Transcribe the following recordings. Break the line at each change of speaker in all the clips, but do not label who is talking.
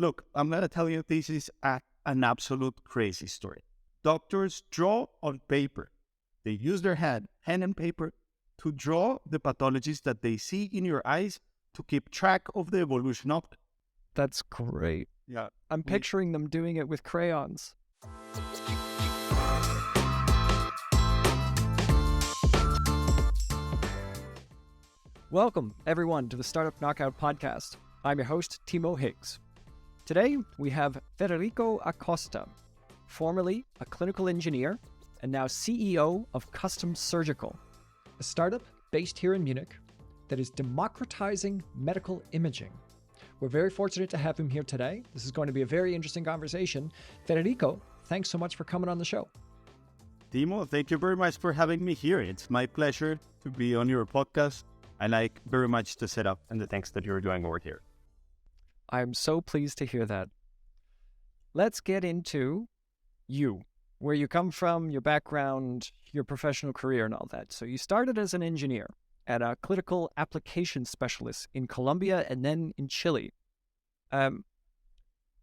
Look, I'm going to tell you this is an absolute crazy story. Doctors draw on paper. They use their hand and paper to draw the pathologies that they see in your eyes to keep track of the evolution of it.
That's great.
Yeah.
I'm picturing them doing it with crayons. Welcome, everyone, to the Startup Knockout Podcast. I'm your host, Timo Higgs. Today, we have Federico Acosta, formerly a clinical engineer and now CEO of Custom Surgical, a startup based here in Munich that is democratizing medical imaging. We're very fortunate to have him here today. This is going to be a very interesting conversation. Federico, thanks so much for coming on the show.
Timo, thank you very much for having me here. It's my pleasure to be on your podcast. I like very much the setup and the things that you're doing over here.
I'm so pleased to hear that. Let's get into you, where you come from, your background, your professional career and all that. So you started as an engineer at a clinical application specialist in Colombia and then in Chile.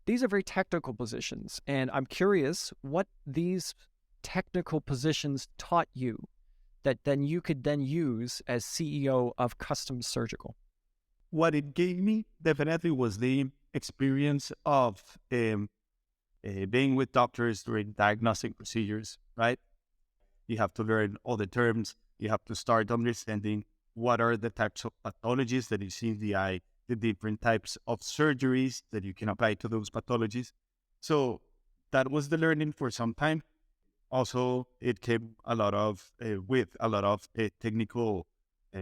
These are very technical positions, and I'm curious what these technical positions taught you that then you could then use as CEO of Custom Surgical.
What it gave me definitely was the experience of being with doctors during diagnostic procedures, right? You have to learn all the terms. You have to start understanding what are the types of pathologies that you see in the eye, the different types of surgeries that you can apply to those pathologies. So that was the learning for some time. Also, it came with a lot of technical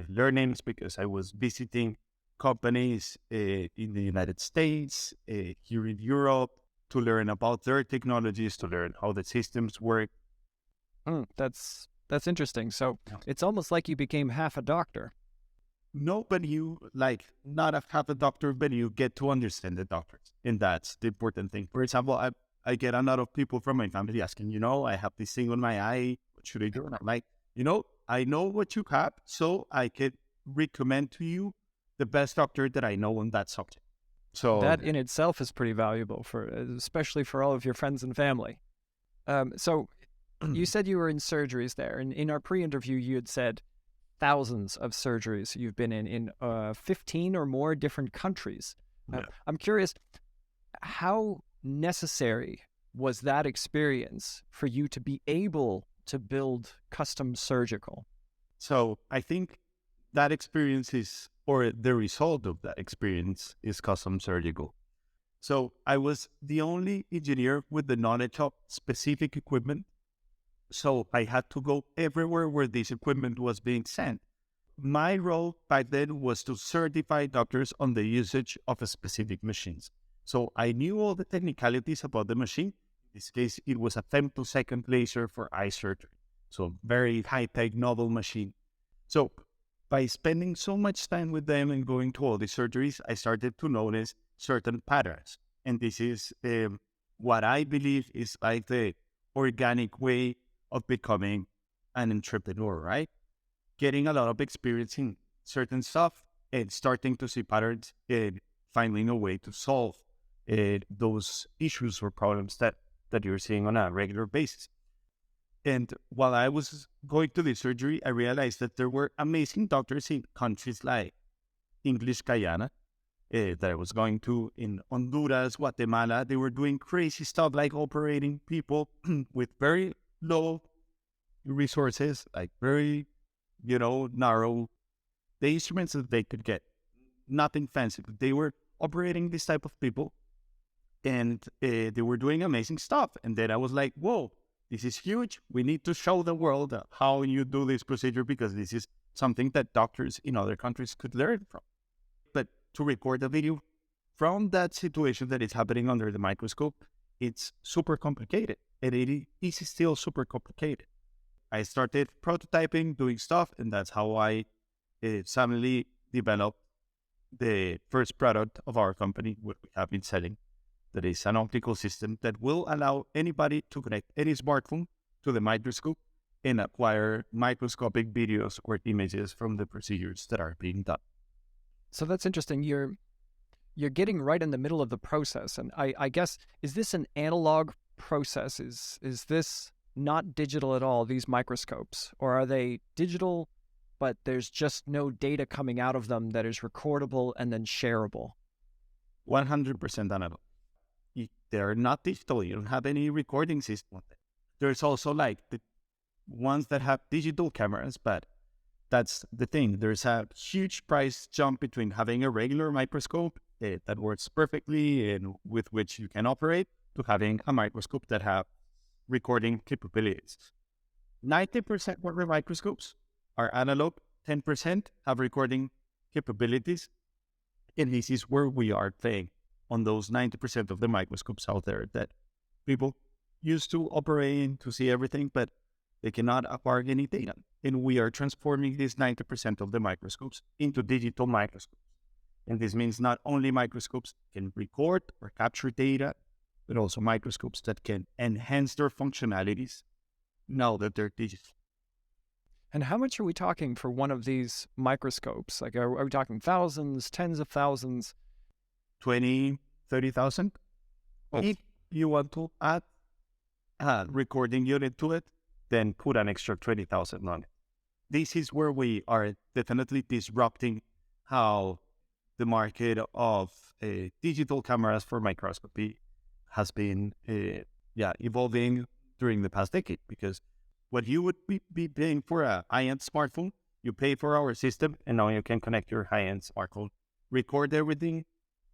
learnings because I was visiting companies in the United States, here in Europe, to learn about their technologies, to learn how the systems work.
That's interesting. So it's almost like you became half a doctor.
No, but you not half a doctor, but you get to understand the doctors. And that's the important thing. For example, I get a lot of people from my family asking, I have this thing on my eye. What should I do? And I'm like, I know what you have, so I can recommend to you the best doctor that I know on that subject. So
that in itself is pretty valuable especially for all of your friends and family. So you said you were in surgeries there, and in our pre-interview, you had said thousands of surgeries you've been in 15 or more different countries. I'm curious, how necessary was that experience for you to be able to build Custom Surgical?
So I think that experience or the result of that experience is Custom Surgical. So I was the only engineer with the knowledge of specific equipment. So I had to go everywhere where this equipment was being sent. My role back then was to certify doctors on the usage of specific machines. So I knew all the technicalities about the machine. In this case, it was a femtosecond laser for eye surgery. So very high-tech, novel machine. So by spending so much time with them and going to all the surgeries, I started to notice certain patterns. And this is what I believe is like the organic way of becoming an entrepreneur, right? Getting a lot of experience in certain stuff and starting to see patterns and finding a way to solve those issues or problems that you're seeing on a regular basis. And while I was going to the surgery, I realized that there were amazing doctors in countries like English Guyana, that I was going to in Honduras, Guatemala. They were doing crazy stuff like operating people with very low resources, like very, narrow, the instruments that they could get. Nothing fancy, but they were operating this type of people, and they were doing amazing stuff. And then I was like, whoa, this is huge. We need to show the world how you do this procedure, because this is something that doctors in other countries could learn from. But to record a video from that situation that is happening under the microscope, it's super complicated, and it is still super complicated. I started prototyping, doing stuff, and that's how I suddenly developed the first product of our company, what we have been selling. That is an optical system that will allow anybody to connect any smartphone to the microscope and acquire microscopic videos or images from the procedures that are being done.
So that's interesting. you're getting right in the middle of the process. And I guess, is this an analog process? Is this not digital at all, these microscopes? Or are they digital, but there's just no data coming out of them that is recordable and then shareable?
100% analog. They're not digital. You don't have any recording system. There's also like the ones that have digital cameras, but that's the thing. There's a huge price jump between having a regular microscope that works perfectly and with which you can operate to having a microscope that have recording capabilities. 90% of the microscopes are analog, 10% have recording capabilities. And this is where we are playing on those 90% of the microscopes out there that people used to operate to see everything, but they cannot acquire any data. And we are transforming these 90% of the microscopes into digital microscopes. And this means not only microscopes can record or capture data, but also microscopes that can enhance their functionalities now that they're digital.
And how much are we talking for one of these microscopes? Like, are we talking thousands, tens of thousands?
20, 30,000. Oh. If you want to add a recording unit to it, then put an extra 20,000 on it. This is where we are definitely disrupting how the market of digital cameras for microscopy has been evolving during the past decade. Because what you would be paying for a high-end smartphone, you pay for our system, and now you can connect your high-end smartphone, record everything,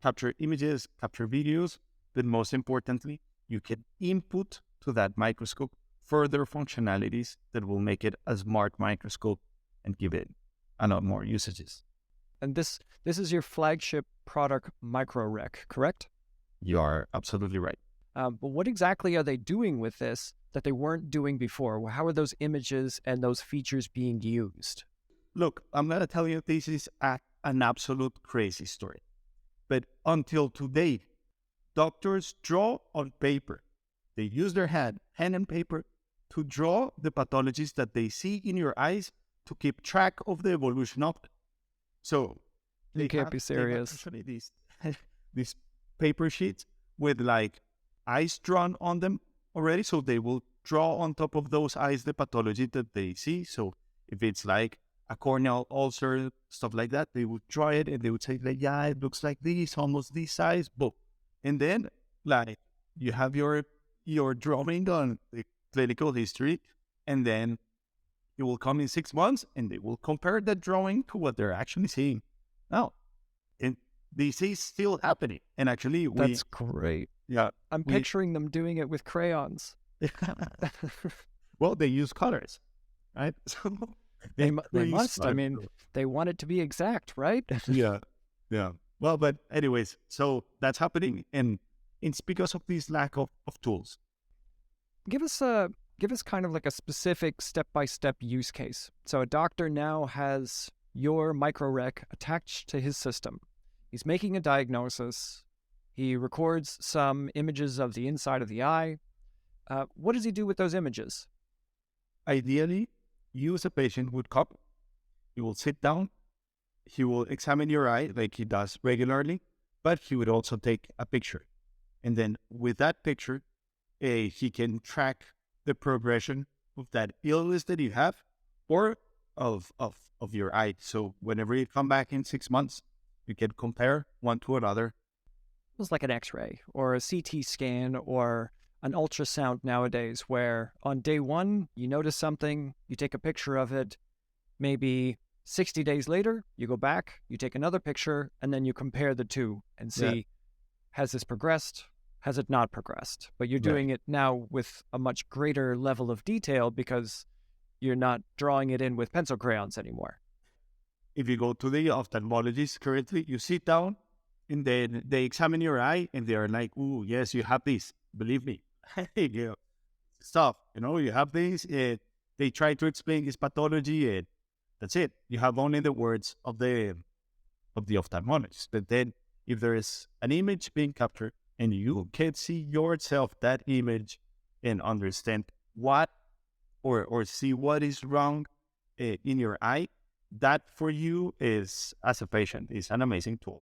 capture images, capture videos, but most importantly, you can input to that microscope further functionalities that will make it a smart microscope and give it a lot more usages.
And this is your flagship product, MicroREC, correct?
You are absolutely right.
But what exactly are they doing with this that they weren't doing before? How are those images and those features being used?
Look, I'm going to tell you this is an absolute crazy story. But until today, doctors draw on paper. They use their hand and paper to draw the pathologies that they see in your eyes to keep track of the evolution of it. So
you can't be serious.
Actually, these paper sheets with like eyes drawn on them already. So they will draw on top of those eyes the pathology that they see. So if it's like a corneal ulcer, stuff like that, they would draw it and they would say like, yeah, it looks like this, almost this size, boom. And then like you have your drawing on the clinical history, and then it will come in 6 months and they will compare that drawing to what they're actually seeing now. And this is still happening. And actually
that's great.
Yeah.
I'm picturing them doing it with crayons.
Well, they use colors, right? So
they must. I mean, they want it to be exact, right?
Yeah. Well, but anyways, so that's happening, and it's because of this lack of tools.
Give us kind of like a specific step-by-step use case. So a doctor now has your MicroREC attached to his system. He's making a diagnosis. He records some images of the inside of the eye. What does he do with those images?
Ideally, you as a patient would come. He will sit down. He will examine your eye like he does regularly, but he would also take a picture. And then with that picture, he can track the progression of that illness that you have or of your eye. So whenever you come back in 6 months, you can compare one to another.
It's like an X-ray or a CT scan or an ultrasound nowadays, where on day one, you notice something, you take a picture of it, maybe 60 days later, you go back, you take another picture, and then you compare the two and see, has this progressed? Has it not progressed? But you're doing it now with a much greater level of detail because you're not drawing it in with pencil crayons anymore.
If you go to the ophthalmologist currently, you sit down and then they examine your eye and they're like, "Ooh, yes, you have this. Believe me." Stuff, you have this. They try to explain his pathology and that's it. You have only the words of the ophthalmologist. But then if there is an image being captured and you can see yourself that image and understand what or see what is wrong in your eye, that for you is, as a patient, is an amazing tool.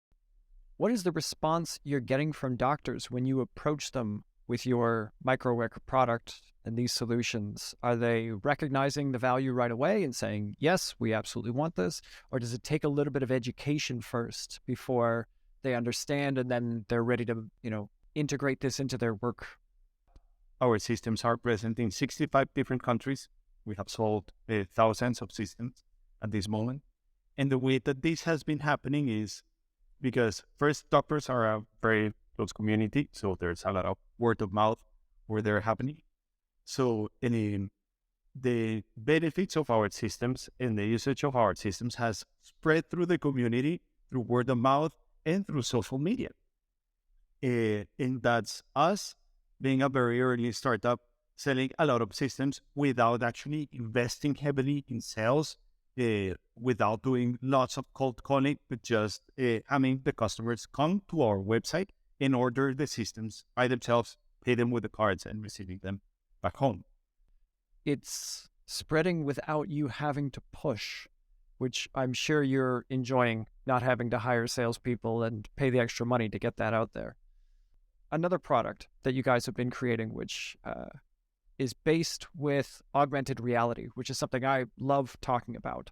What is the response you're getting from doctors when you approach them with your MicroREC product and these solutions? Are they recognizing the value right away and saying, yes, we absolutely want this? Or does it take a little bit of education first before they understand and then they're ready to, integrate this into their work?
Our systems are present in 65 different countries. We have sold thousands of systems at this moment. And the way that this has been happening is because first, doctors are a very close community, so there's a lot of word of mouth where they're happening. So the benefits of our systems and the usage of our systems has spread through the community, through word of mouth, and through social media. And that's us being a very early startup, selling a lot of systems without actually investing heavily in sales, without doing lots of cold calling, but just having the customers come to our website and order the systems by themselves, pay them with the cards, and receiving them back home.
It's spreading without you having to push, which I'm sure you're enjoying, not having to hire salespeople and pay the extra money to get that out there. Another product that you guys have been creating, which is based with augmented reality, which is something I love talking about.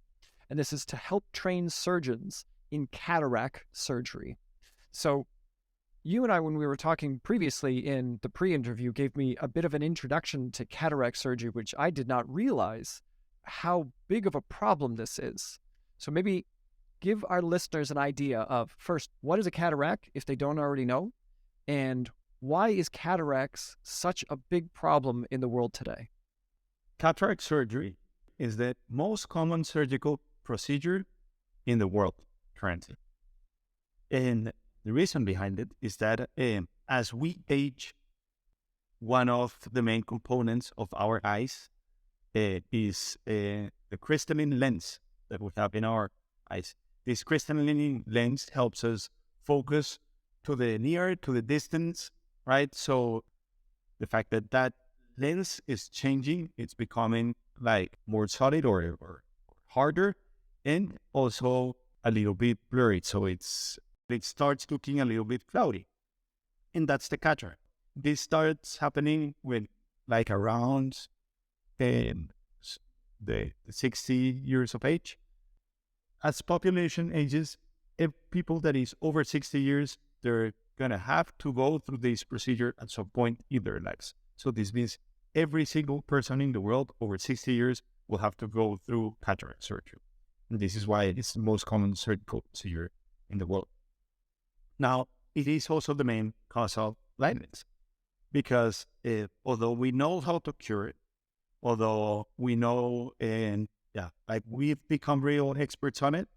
And this is to help train surgeons in cataract surgery. So you and I, when we were talking previously in the pre-interview, gave me a bit of an introduction to cataract surgery, which I did not realize how big of a problem this is. So maybe give our listeners an idea of, first, what is a cataract if they don't already know? And why is cataracts such a big problem in the world today?
Cataract surgery is the most common surgical procedure in the world currently. And the reason behind it is that as we age, one of the main components of our eyes is the crystalline lens that we have in our eyes. This crystalline lens helps us focus to the near, to the distance, right? So the fact that that lens is changing, it's becoming like more solid or harder, and also a little bit blurry. So it starts looking a little bit cloudy. And that's the cataract. This starts happening with like around the 60 years of age. As population ages, if people that is over 60 years, they're going to have to go through this procedure at some point in their lives. So this means every single person in the world over 60 years will have to go through cataract surgery. And this is why it's the most common surgical procedure in the world. Now, it is also the main cause of blindness because although we know how to cure it, although we know, we've become real experts on it,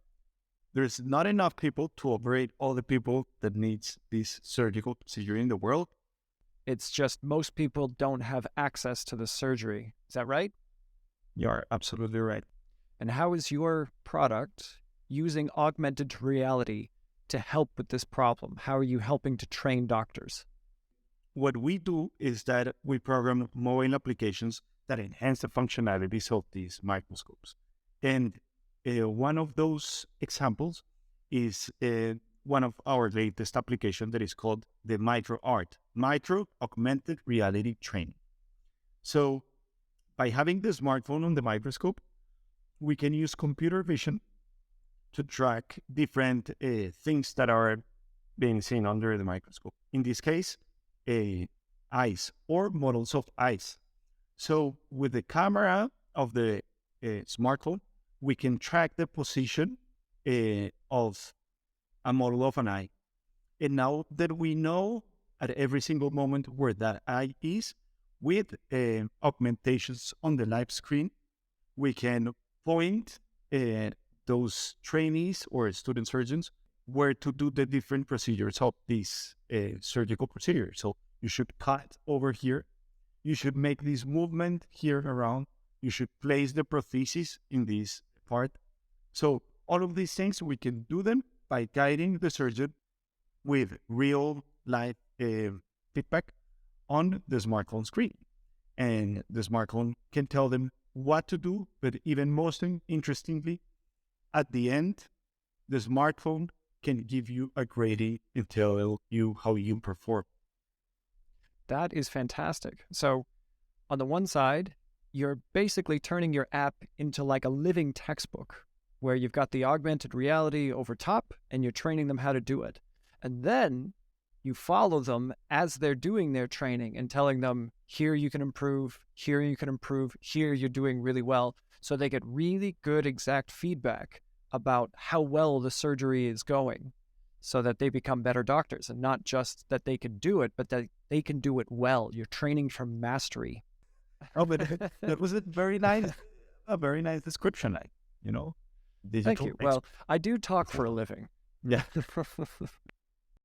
there's not enough people to operate all the people that needs this surgical procedure in the world.
It's just most people don't have access to the surgery. Is that right?
You're absolutely right.
And how is your product using augmented reality to help with this problem? How are you helping to train doctors?
What we do is that we program mobile applications that enhance the functionalities of these microscopes. And one of those examples is one of our latest applications that is called the MicroREC, Micro Augmented Reality Training. So by having the smartphone on the microscope, we can use computer vision to track different things that are being seen under the microscope. In this case, eyes or models of eyes. So with the camera of the smartphone, we can track the position of a model of an eye. And now that we know at every single moment where that eye is, with augmentations on the live screen, we can point those trainees or student surgeons where to do the different procedures of this surgical procedure. So you should cut over here. You should make this movement here around. You should place the prosthesis in this part. So all of these things, we can do them by guiding the surgeon with real life feedback on the smartphone screen. And the smartphone can tell them what to do, but even most interestingly, at the end, the smartphone can give you a grading and tell you how you perform.
That is fantastic. So on the one side, you're basically turning your app into like a living textbook where you've got the augmented reality over top and you're training them how to do it. And then you follow them as they're doing their training and telling them, here you can improve, here you can improve, here you're doing really well. So they get really good exact feedback about how well the surgery is going so that they become better doctors, and not just that they can do it, but that they can do it well. You're training for mastery.
Oh, but that was a very nice description, digital.
Thank you. Well, I do talk for a living.
Yeah.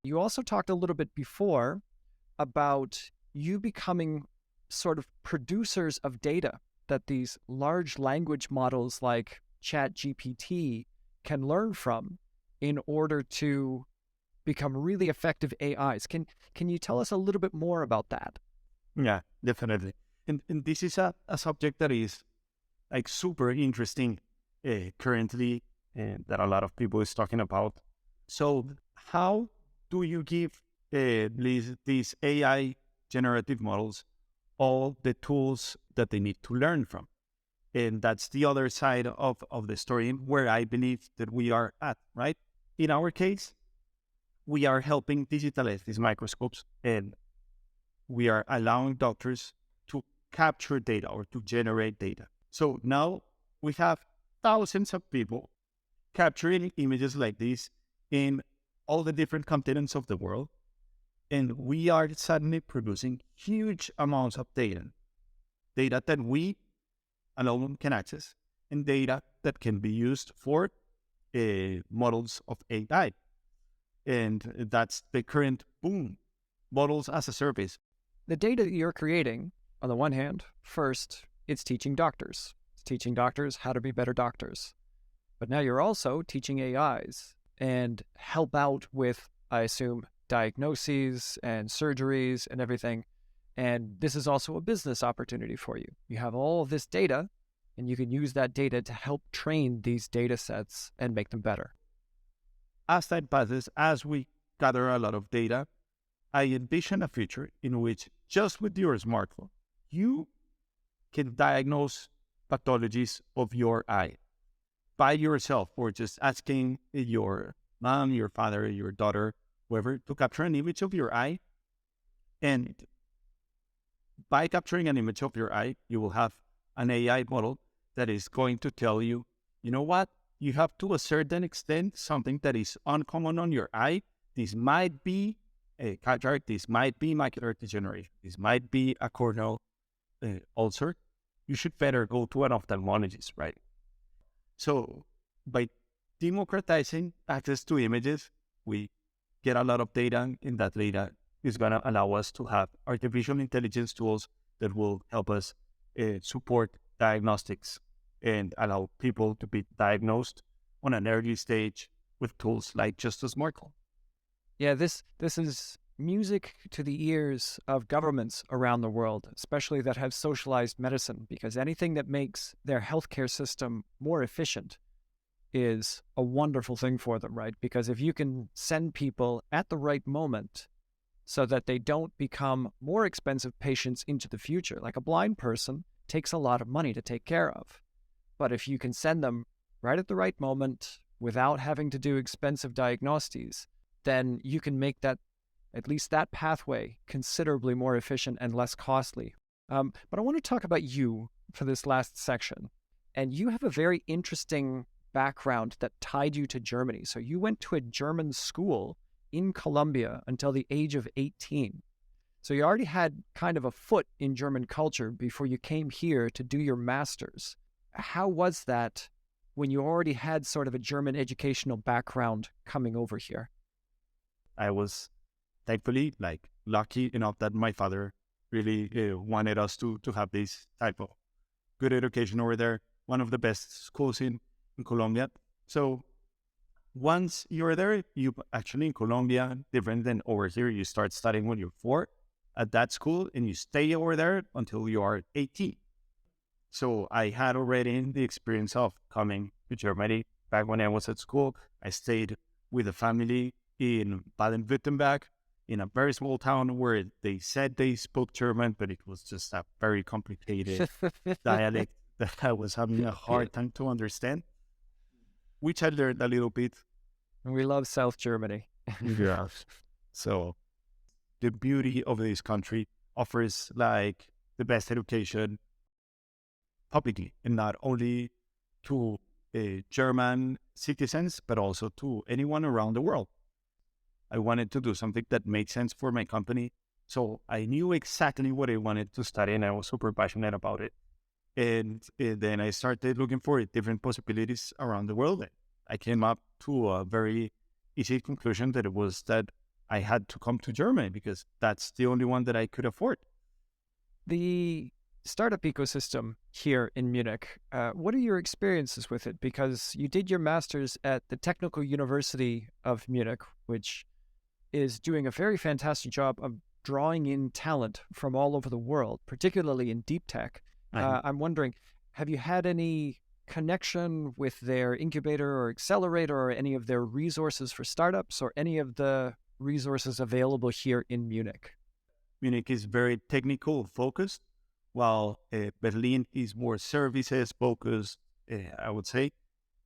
You also talked a little bit before about you becoming sort of producers of data that these large language models like ChatGPT can learn from in order to become really effective AIs. Can you tell us a little bit more about that?
Yeah, definitely. And this is a subject that is like super interesting currently, and that a lot of people is talking about. So how do you give these AI generative models all the tools that they need to learn from? And that's the other side of the story where I believe that we are at, right? In our case, we are helping digitalize these microscopes, and we are allowing doctors to capture data or to generate data. So now we have thousands of people capturing images like this in all the different continents of the world. And we are suddenly producing huge amounts of data that we alone can access, and data that can be used for models of AI. And that's the current boom, models as a service.
The data that you're creating, on the one hand, first, it's teaching doctors. It's teaching doctors how to be better doctors. But now you're also teaching AIs and help out with, I assume, diagnoses and surgeries and everything. And this is also a business opportunity for you. You have all of this data, and you can use that data to help train these data sets and make them better.
As time passes, as we gather a lot of data, I envision a future in which just with your smartphone, you can diagnose pathologies of your eye by yourself, or just asking your mom, your father, your daughter, whoever, to capture an image of your eye. And by capturing an image of your eye, you will have an AI model that is going to tell you, you know what? You have, to a certain extent, something that is uncommon on your eye. This might be a cataract. This might be macular degeneration. This might be a corneal ulcer. You should better go to an ophthalmologist, right? So by democratizing access to images, we get a lot of data, and that data is going to allow us to have artificial intelligence tools that will help us support diagnostics and allow people to be diagnosed on an early stage with tools like just a smartphone.
Yeah, this is music to the ears of governments around the world, especially that have socialized medicine, because anything that makes their healthcare system more efficient is a wonderful thing for them, right? Because if you can send people at the right moment so that they don't become more expensive patients into the future, like a blind person takes a lot of money to take care of. But if you can send them right at the right moment without having to do expensive diagnoses, then you can make that, at least that pathway, considerably more efficient and less costly. But I want to talk about you for this last section. And you have a very interesting background that tied you to Germany. So you went to a German school in Colombia until the age of 18. So you already had kind of a foot in German culture before you came here to do your master's. How was that when you already had sort of a German educational background coming over here?
I was thankfully lucky enough that my father really wanted us to have this type of good education over there. One of the best schools in Colombia. So once you're there, you actually in Colombia, different than over here, you start studying when you're 4 at that school, and you stay over there until you are 18. So I had already the experience of coming to Germany back when I was at school. I stayed with a family in Baden-Württemberg, in a very small town where they said they spoke German, but it was just a very complicated dialect that I was having a hard time to understand, which I learned a little bit.
We love South Germany.
Yeah. So the beauty of this country offers like the best education publicly, and not only to German citizens, but also to anyone around the world. I wanted to do something that made sense for my company. So I knew exactly what I wanted to study, and I was super passionate about it. And then I started looking for different possibilities around the world. I came up to a very easy conclusion that it was that I had to come to Germany because that's the only one that I could afford.
The startup ecosystem here in Munich, what are your experiences with it? Because you did your master's at the Technical University of Munich, which is doing a very fantastic job of drawing in talent from all over the world, particularly in DeepTech. I'm wondering, have you had any connection with their incubator or accelerator or any of their resources for startups or any of the resources available here in Munich?
Munich is very technical focused, while Berlin is more services focused, I would say.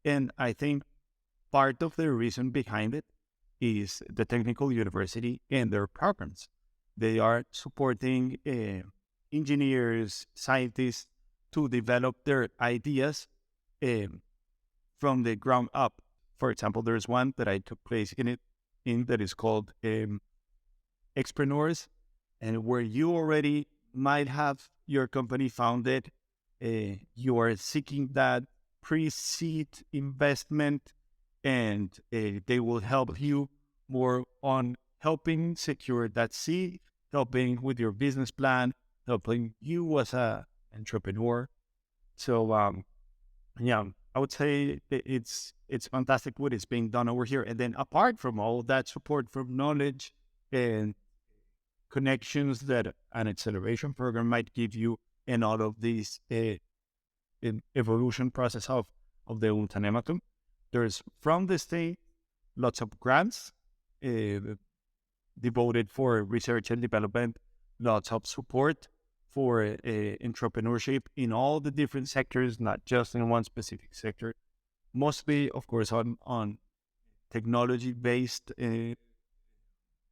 And I think part of the reason behind it is the technical university and their programs. They are supporting engineers, scientists to develop their ideas from the ground up. For example, there's one that I took place in that is called Entrepreneurs, and where you already might have your company founded, you are seeking that pre-seed investment, and they will help you more on helping secure that seed, helping with your business plan, helping you as an entrepreneur. So, yeah, I would say it's fantastic what is being done over here. And then apart from all that support from knowledge and connections that an acceleration program might give you, and all of these evolution process of the Unternehmertum, there's from the state lots of grants devoted for research and development, lots of support for entrepreneurship in all the different sectors, not just in one specific sector. Mostly, of course, on technology-based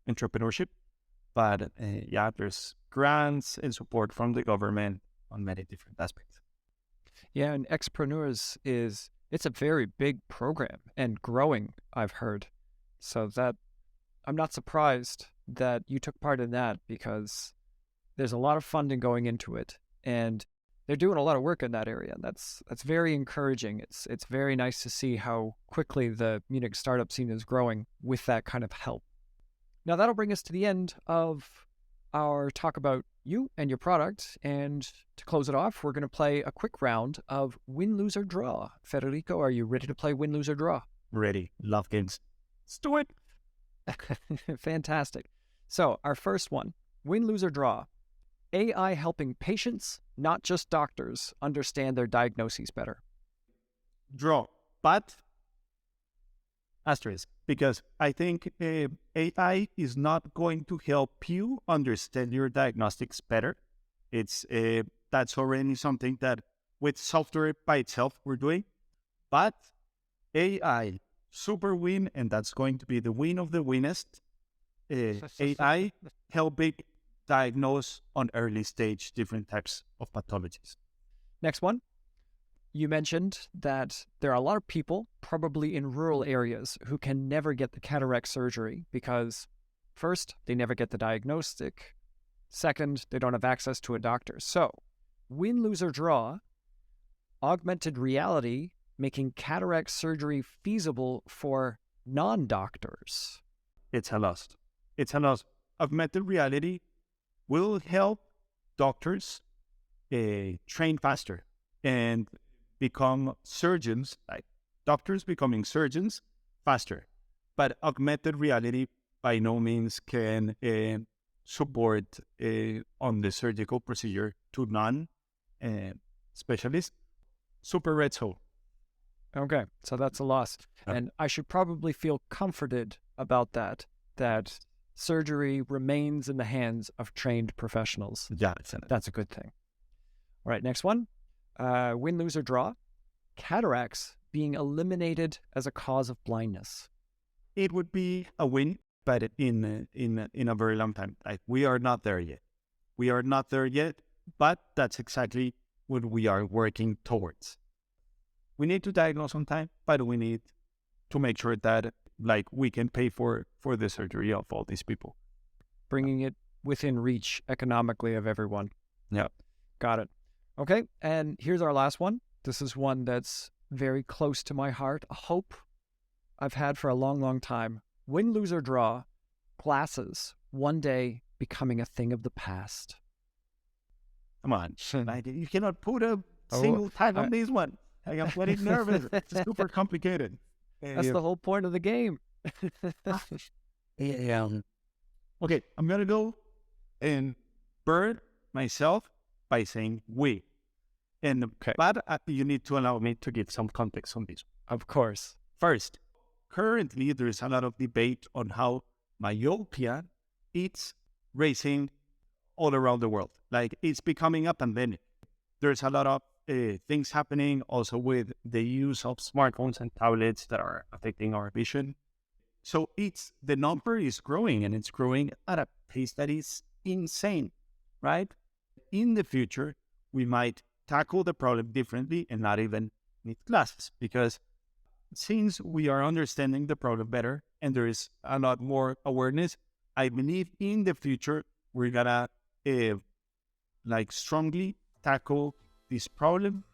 entrepreneurship. But yeah, there's grants and support from the government on many different aspects.
Yeah, and Expreneurs it's a very big program and growing, I've heard. So that I'm not surprised that you took part in that, because there's a lot of funding going into it, and they're doing a lot of work in that area. And that's very encouraging. It's very nice to see how quickly the Munich startup scene is growing with that kind of help. Now, that'll bring us to the end of our talk about you and your product. And to close it off, we're going to play a quick round of Win, Lose, or Draw. Federico, are you ready to play Win, Lose, or Draw?
Ready. Love games. Let's do it.
Fantastic. So our first one, Win, Lose, or Draw. AI helping patients, not just doctors, understand their diagnoses better.
Draw. But asterisk, because I think AI is not going to help you understand your diagnostics better. It's that's already something that with software by itself we're doing. But AI, super win, and that's going to be the win of the winnest. AI helping diagnose on early stage different types of pathologies.
Next one. You mentioned that there are a lot of people, probably in rural areas, who can never get the cataract surgery because, first, they never get the diagnostic. Second, they don't have access to a doctor. So, win, lose, or draw, augmented reality making cataract surgery feasible for non-doctors.
It's a loss. It's a loss. Augmented reality will help doctors train faster and become surgeons, like doctors becoming surgeons faster. But augmented reality by no means can support on the surgical procedure to non-specialists. Super red zone.
Okay, so that's a loss. And I should probably feel comforted about that surgery remains in the hands of trained professionals.
Yeah,
that's a good thing. All right, next one. Win, lose, or draw. Cataracts being eliminated as a cause of blindness.
It would be a win, but in a very long time. Like, we are not there yet. We are not there yet, but that's exactly what we are working towards. We need to diagnose on time, but we need to make sure that we can pay for the surgery of all these people.
Bringing it within reach economically of everyone.
Yeah.
Got it. Okay, and here's our last one. This is one that's very close to my heart, a hope I've had for a long, long time. Win, lose, or draw. Glasses one day becoming a thing of the past.
Come on. You cannot put a single time on this one. I am getting nervous. It's super complicated.
That's the whole point of the game.
Yeah. Okay, I'm going to go and burn myself by saying we. But you need to allow me to give some context on this.
Of course.
First, currently there's a lot of debate on how myopia is raising all around the world. It's becoming a pandemic. There's a lot of things happening also with the use of smartphones and tablets that are affecting our vision. So the number is growing, and it's growing at a pace that is insane, right? In the future, we might tackle the problem differently and not even need glasses, because since we are understanding the problem better and there is a lot more awareness, I believe in the future we're gonna strongly tackle this problem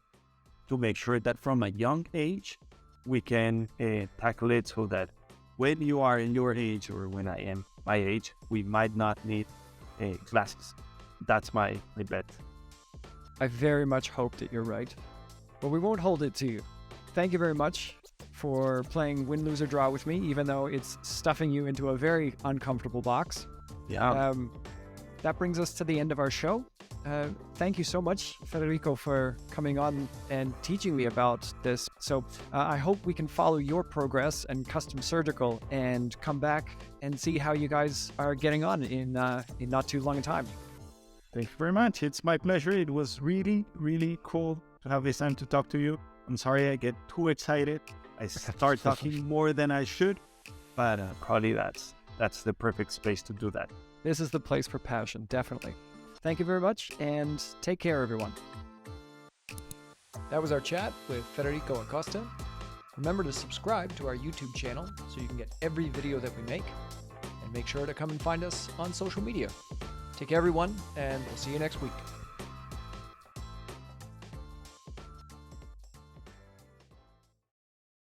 to make sure that from a young age we can tackle it, so that when you are in your age or when I am my age, we might not need glasses. That's my bet.
I very much hope that you're right, but we won't hold it to you. Thank you very much for playing Win, Lose, or Draw with me, even though it's stuffing you into a very uncomfortable box.
Yeah.
That brings us to the end of our show. Thank you so much, Federico, for coming on and teaching me about this. So I hope we can follow your progress and Custom Surgical and come back and see how you guys are getting on in not too long a time.
Thank you very much. It's my pleasure. It was really, really cool to have this time to talk to you. I'm sorry I get too excited. I start talking more than I should, but probably that's the perfect space to do that.
This is the place for passion, definitely. Thank you very much, and take care, everyone. That was our chat with Federico Acosta. Remember to subscribe to our YouTube channel so you can get every video that we make, and make sure to come and find us on social media. Take care, everyone, and we'll see you next week.